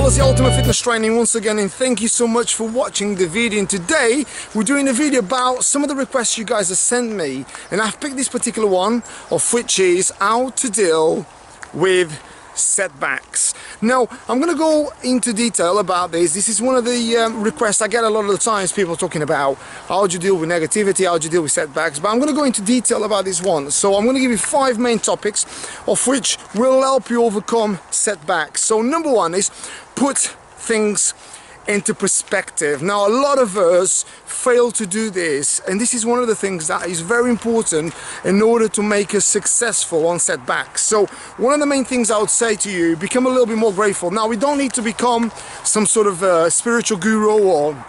Aussie Ultimate Fitness Training once again, and thank you so much for watching the video. And today we're doing a video about some of the requests you guys have sent me, and I've picked this particular one, of which is how to deal with setbacks. Now I'm going to go into detail about this. This is one of the requests I get a lot of the times, people talking about how do you deal with negativity, how do you deal with setbacks, but I'm going to go into detail about this one. So I'm going to give you 5 main topics of which will help you overcome setbacks. So number 1 is put things into perspective. Now a lot of us fail to do this, and this is one of the things that is very important in order to make us successful on setbacks. So one of the main things I would say to you, become a little bit more grateful. Now we don't need to become some sort of spiritual guru or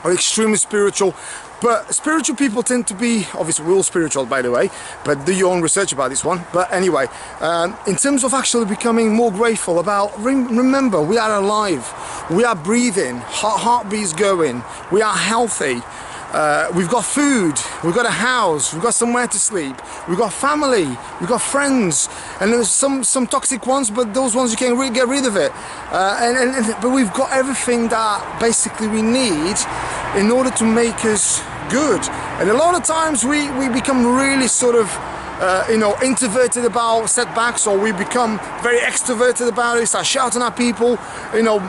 extremely spiritual, but spiritual people tend to be, obviously we're all spiritual by the way, but do your own research about this one. But anyway, in terms of actually becoming more grateful about, remember we are alive, we are breathing, heartbeats going, we are healthy, we've got food, we've got a house, we've got somewhere to sleep, we've got family, we've got friends, and there's some toxic ones, but those ones you can get rid of it, but we've got everything that basically we need in order to make us good. And a lot of times we become really sort of introverted about setbacks, or we become very extroverted about it, start shouting at people,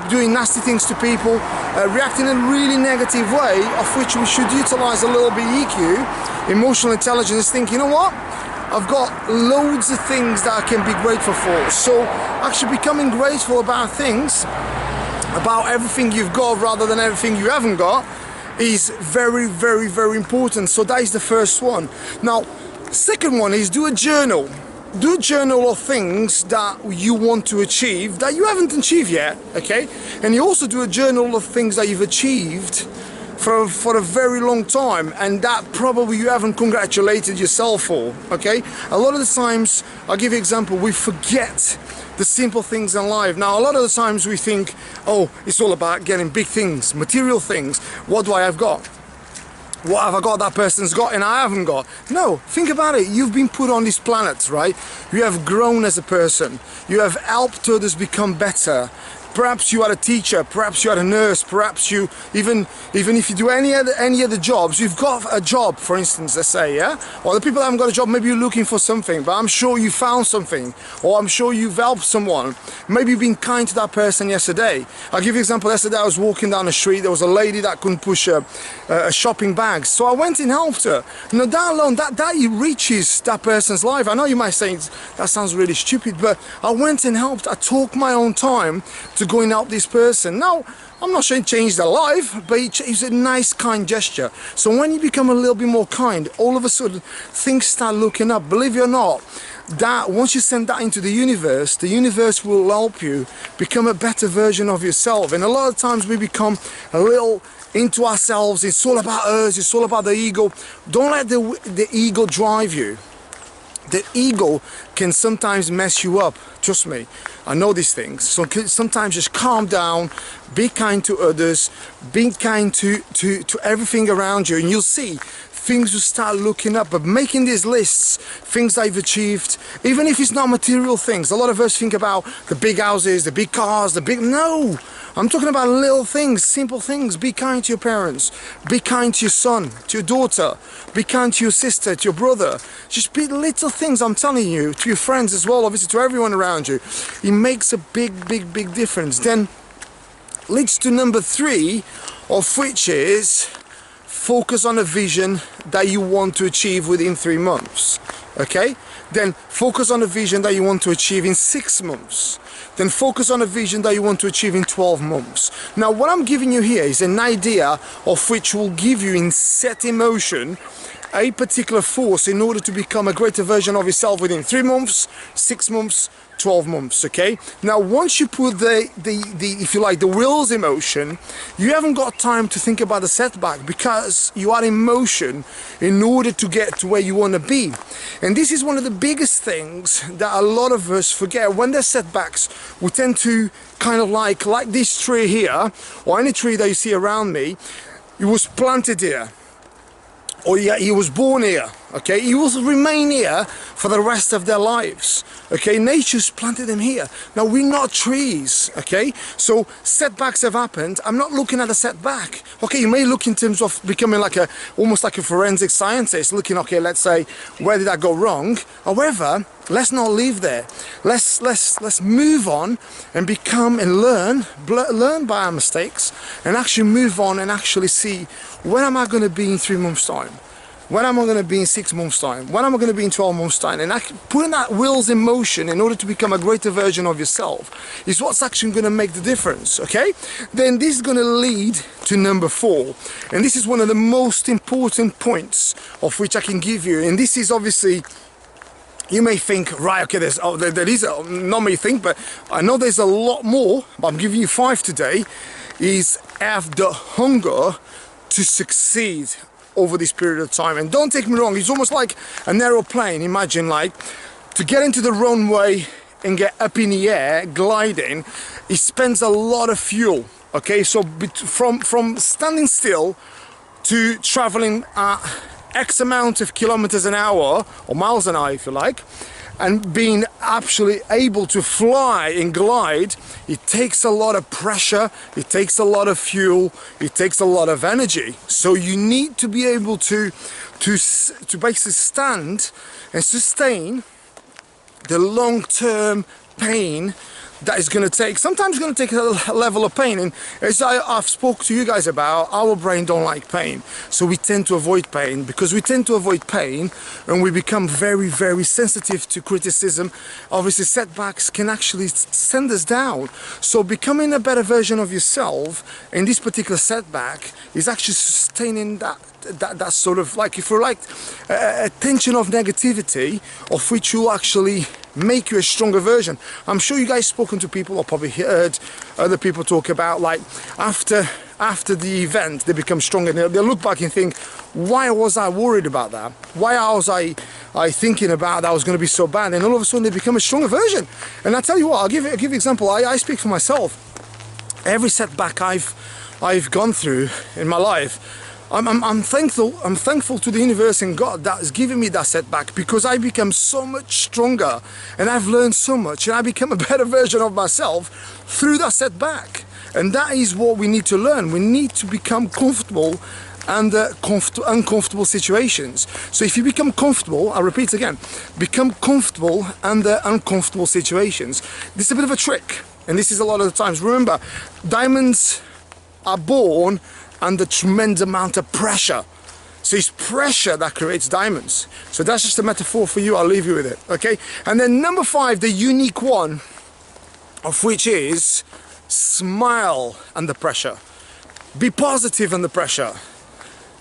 doing nasty things to people, reacting in a really negative way, of which we should utilize a little bit EQ, emotional intelligence, think, you know what, I've got loads of things that I can be grateful for. So actually becoming grateful about things, about everything you've got rather than everything you haven't got, is very, very, very important. So that is the first one. Now second one is do a journal. Do a journal of things that you want to achieve that you haven't achieved yet, okay? And you also do a journal of things that you've achieved for a very long time, and that probably you haven't congratulated yourself for, okay? A lot of the times, I'll give you an example, we forget the simple things in life. Now a lot of the times we think, oh, it's all about getting big things, material things. What do I have got? What have I got that person's got and I haven't got? No, think about it. You've been put on this planet, right? You have grown as a person. You have helped others become better. Perhaps you are a teacher, perhaps you are a nurse, perhaps you, even if you do any other jobs, you've got a job, for instance, let's say, yeah? Or the people that haven't got a job, maybe you're looking for something, but I'm sure you found something, or I'm sure you've helped someone. Maybe you've been kind to that person yesterday. I'll give you an example. Yesterday I was walking down the street, there was a lady that couldn't push a shopping bag, so I went and helped her. You know, that alone, that reaches that person's life. I know you might say, that sounds really stupid, but I went and helped. I took my own time to go and help this person. Now, I'm not saying change their life, but it's a nice, kind gesture. So when you become a little bit more kind, all of a sudden things start looking up. Believe it or not, that once you send that into the universe will help you become a better version of yourself. And a lot of times we become a little into ourselves. It's all about us, it's all about the ego. Don't let the ego drive you. The ego can sometimes mess you up, trust me, I know these things. So sometimes just calm down, be kind to others, be kind to everything around you, and you'll see things will start looking up. But making these lists, things that you've achieved, even if it's not material things. A lot of us think about the big houses, the big cars, no, I'm talking about little things, simple things. Be kind to your parents, be kind to your son, to your daughter, be kind to your sister, to your brother. Just be little things, I'm telling you, to your friends as well, obviously to everyone around you. It makes a big, big, big difference. Then leads to number 3, of which is focus on a vision that you want to achieve within 3 months, okay? Then focus on a vision that you want to achieve in 6 months. Then focus on a vision that you want to achieve in 12 months. Now what I'm giving you here is an idea of which will give you in set in motion a particular force in order to become a greater version of yourself within 3 months, 6 months, 12 months, okay? Now once you put the if you like, the wheels in motion, you haven't got time to think about the setback, because you are in motion in order to get to where you want to be. And this is one of the biggest things that a lot of us forget. When there's setbacks, we tend to kind of like this tree here, or any tree that you see around me, it was planted here, or yeah, he was born here, okay? He will remain here for the rest of their lives, okay? Nature's planted them here. Now, we're not trees, okay? So setbacks have happened. I'm not looking at a setback. Okay, you may look in terms of becoming like almost like a forensic scientist, looking, okay, let's say, where did I go wrong? However, let's not leave there. Let's move on and become and learn by our mistakes, and actually move on and actually see, where am I going to be in 3 months' time? When am I going to be in 6 months' time? When am I going to be in 12 months' time? And putting that wheels in motion in order to become a greater version of yourself is what's actually going to make the difference, okay? Then this is going to lead to number 4. And this is one of the most important points of which I can give you. And this is obviously, you may think, right, okay, there is, not may think, but I know there's a lot more, but I'm giving you 5 today, is have the hunger to succeed over this period of time. And don't take me wrong, it's almost like an aeroplane. Imagine, like, to get into the runway and get up in the air, gliding, it spends a lot of fuel, okay? So from standing still to traveling at X amount of kilometers an hour, or miles an hour if you like, and being actually able to fly and glide, it takes a lot of pressure, it takes a lot of fuel, it takes a lot of energy. So you need to be able to basically stand and sustain the long-term pain that is going to take. Sometimes it's going to take a level of pain, and as I've spoke to you guys about, our brain don't like pain, so we tend to avoid pain. Because we tend to avoid pain and we become very, very sensitive to criticism, obviously setbacks can actually send us down. So becoming a better version of yourself in this particular setback is actually sustaining that sort of, like, if you're like a tension of negativity, of which will actually make you a stronger version. I'm sure you guys spoken to people, or probably heard other people talk about, like, after the event they become stronger. They'll look back and think, why was I worried about that? Why was I thinking about that was going to be so bad? And all of a sudden they become a stronger version. And I tell you what, I'll give you an example. I speak for myself. Every setback I've gone through in my life, I'm thankful to the universe and God that has given me that setback, because I become so much stronger and I've learned so much, and I become a better version of myself through that setback. And that is what we need to learn. We need to become comfortable under uncomfortable situations. So if you become comfortable, I'll repeat again, become comfortable under uncomfortable situations. This is a bit of a trick, and this is a lot of the times. Remember, diamonds are born under tremendous amount of pressure. So it's pressure that creates diamonds. So that's just a metaphor for you, I'll leave you with it, okay? And then number 5, the unique one, of which is smile under pressure. Be positive under pressure.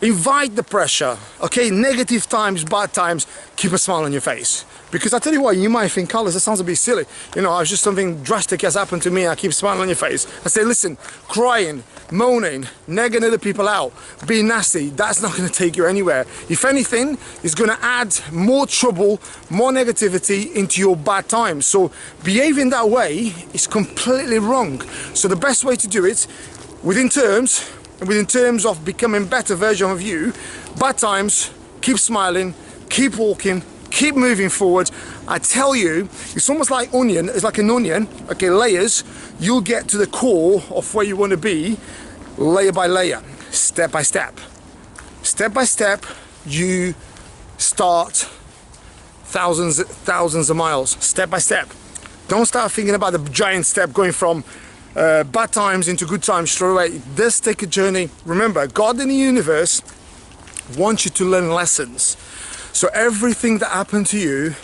Invite the pressure, okay? Negative times, bad times, keep a smile on your face. Because I tell you what, you might think, Carlos, that sounds a bit silly. You know, it's just something drastic has happened to me, I keep smiling on your face. I say, listen, crying, moaning, nagging other people out, being nasty, that's not going to take you anywhere. If anything, it's going to add more trouble, more negativity into your bad times. So behaving that way is completely wrong. So the best way to do it, within terms of becoming a better version of you, bad times, keep smiling, keep walking, keep moving forward. I tell you, it's almost like onion. It's like an onion, okay, layers. You'll get to the core of where you want to be, layer by layer, step by step. Step by step, you start thousands of miles, step by step. Don't start thinking about the giant step going from bad times into good times straight away. It does take a journey. Remember, God in the universe wants you to learn lessons. So everything that happened to you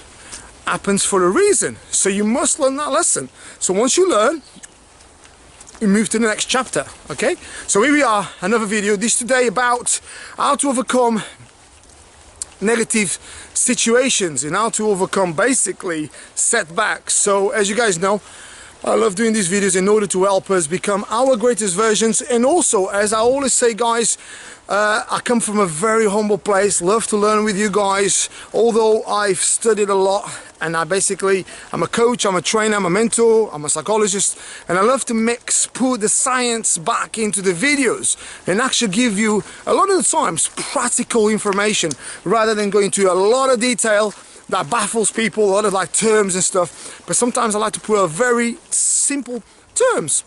happens for a reason. So you must learn that lesson. So once you learn, you move to the next chapter, okay? So here we are, another video. This today about how to overcome negative situations and how to overcome basically setbacks. So as you guys know, I love doing these videos in order to help us become our greatest versions. And also, as I always say, guys, I come from a very humble place, love to learn with you guys, although I've studied a lot, and I'm a coach, I'm a trainer, I'm a mentor, I'm a psychologist, and I love to put the science back into the videos and actually give you a lot of the times practical information rather than going into a lot of detail that baffles people, a lot of like terms and stuff. But sometimes I like to put a very simple terms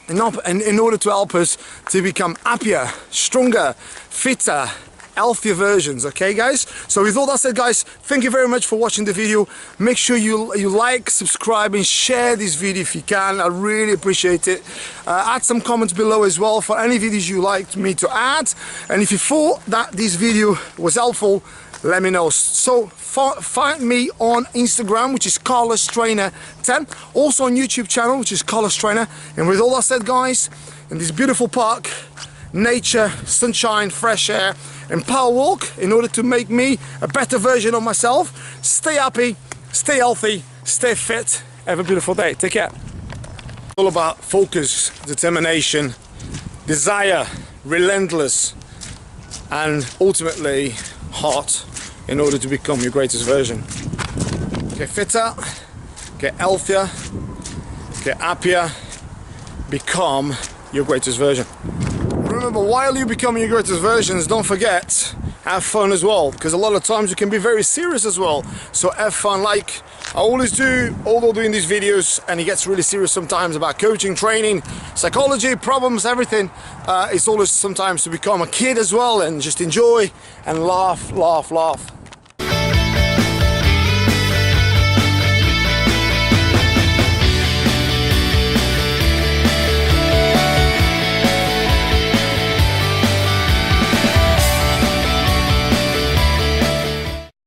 in order to help us to become happier, stronger, fitter, healthier versions. Okay, guys? So with all that said, guys, thank you very much for watching the video. Make sure you like, subscribe, and share this video if you can. I really appreciate it. Add some comments below as well for any videos you like me to add. And if you thought that this video was helpful, let me know. So find me on Instagram, which is Carlos Trainer 10, also on YouTube channel, which is Carlos Trainer. And with all that said, guys, in this beautiful park, nature, sunshine, fresh air, and power walk, in order to make me a better version of myself, stay happy, stay healthy, stay fit. Have a beautiful day. Take care. It's all about focus, determination, desire, relentless, and ultimately heart, in order to become your greatest version. Get fitter, get healthier, get happier, become your greatest version. Remember, while you become your greatest versions, don't forget, have fun as well, because a lot of times you can be very serious as well. So have fun, like I always do, although doing these videos, and it gets really serious sometimes about coaching, training, psychology, problems, everything. It's always sometimes to become a kid as well and just enjoy and laugh, laugh, laugh.